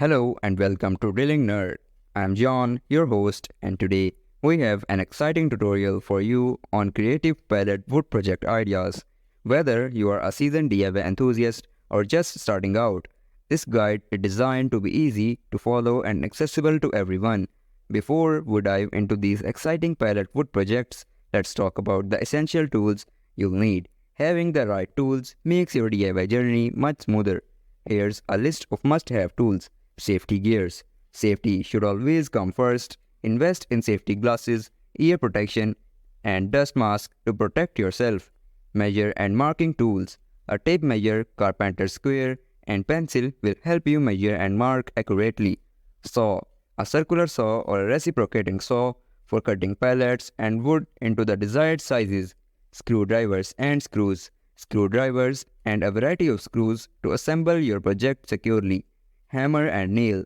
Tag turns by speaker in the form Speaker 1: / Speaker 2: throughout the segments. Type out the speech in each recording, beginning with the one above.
Speaker 1: Hello and welcome to Drilling Nerd. I'm John, your host, and today we have an exciting tutorial for you on creative pallet wood project ideas. Whether you are a seasoned DIY enthusiast or just starting out, this guide is designed to be easy to follow and accessible to everyone. Before we dive into these exciting pallet wood projects, let's talk about the essential tools you'll need. Having the right tools makes your DIY journey much smoother. Here's a list of must-have tools. Safety gears. Safety should always come first. Invest in safety glasses, ear protection, and dust mask to protect yourself. Measure and marking tools. A tape measure, carpenter square, and pencil will help you measure and mark accurately. Saw. A circular saw or a reciprocating saw for cutting pallets and wood into the desired sizes. Screwdrivers and screws. Screwdrivers and a variety of screws to assemble your project securely. Hammer and nail.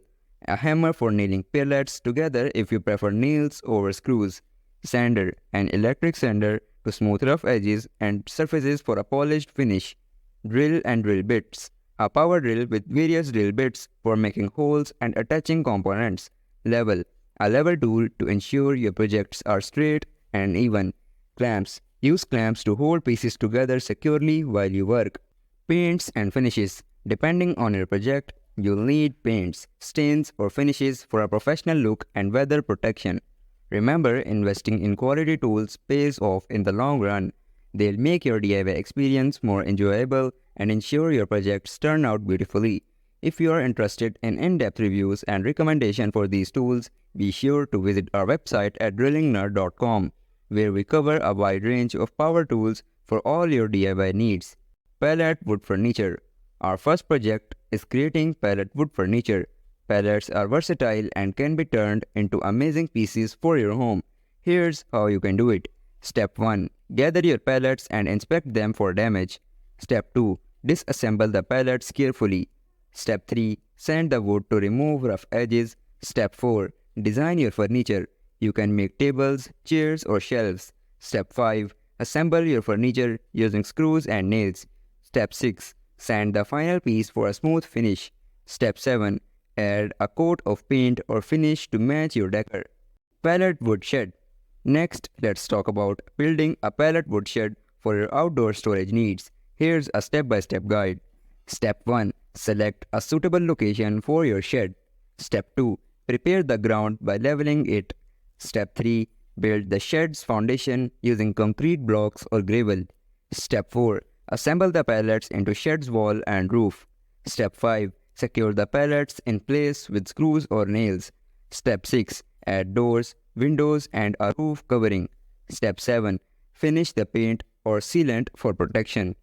Speaker 1: A hammer for nailing pallets together if you prefer nails over screws. Sander. An electric sander to smooth rough edges and surfaces for a polished finish. Drill and drill bits. A power drill with various drill bits for making holes and attaching components. Level. A level tool to ensure your projects are straight and even. Clamps. Use clamps to hold pieces together securely while you work. Paints and finishes. Depending on your project, you'll need paints, stains, or finishes for a professional look and weather protection. Remember, investing in quality tools pays off in the long run. They'll make your DIY experience more enjoyable and ensure your projects turn out beautifully. If you are interested in in-depth reviews and recommendation for these tools, be sure to visit our website at drillingnerd.com, where we cover a wide range of power tools for all your DIY needs. Pallet wood furniture. Our first project is creating pallet wood furniture. Pallets are versatile and can be turned into amazing pieces for your home. Here's how you can do it. Step 1. Gather your pallets and inspect them for damage. Step 2. Disassemble the pallets carefully. Step 3. Sand the wood to remove rough edges. Step 4. Design your furniture. You can make tables, chairs, or shelves. Step 5. Assemble your furniture using screws and nails. Step 6. Sand the final piece for a smooth finish. Step 7. Add a coat of paint or finish to match your decor. Pallet woodshed. Next, let's talk about building a pallet woodshed for your outdoor storage needs. Here's a step-by-step guide. Step 1. Select a suitable location for your shed. Step 2. Prepare the ground by leveling it. Step 3. Build the shed's foundation using concrete blocks or gravel. Step 4. Assemble the pallets into shed's wall and roof. Step 5. Secure the pallets in place with screws or nails. Step 6. Add doors, windows, and a roof covering. Step 7. Finish the paint or sealant for protection.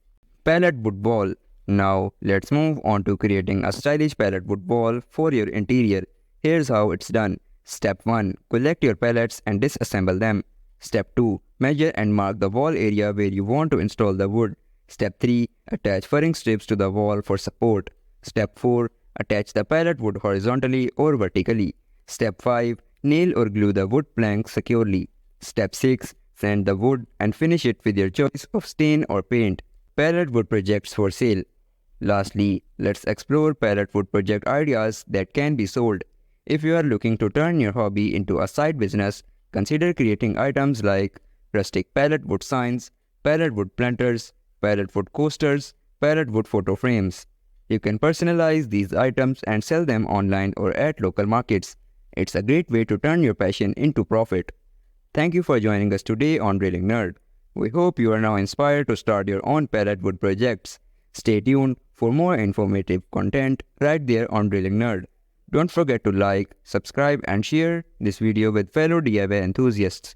Speaker 1: Pallet wood wall. Now, let's move on to creating a stylish pallet wood wall for your interior. Here's how it's done. Step 1. Collect your pallets and disassemble them. Step 2. Measure and mark the wall area where you want to install the wood. Step 3. Attach furring strips to the wall for support. Step 4. Attach the pallet wood horizontally or vertically. Step 5. Nail or glue the wood plank securely. Step 6. Sand the wood and finish it with your choice of stain or paint. Pallet wood projects for sale. Lastly, let's explore pallet wood project ideas that can be sold. If you are looking to turn your hobby into a side business, consider creating items like rustic pallet wood signs, pallet wood planters, pallet wood coasters, pallet wood photo frames. You can personalize these items and sell them online or at local markets. It's a great way to turn your passion into profit. Thank you for joining us today on Drilling Nerd. We hope you are now inspired to start your own pallet wood projects. Stay tuned for more informative content right there on Drilling Nerd. Don't forget to like, subscribe, and share this video with fellow DIY enthusiasts.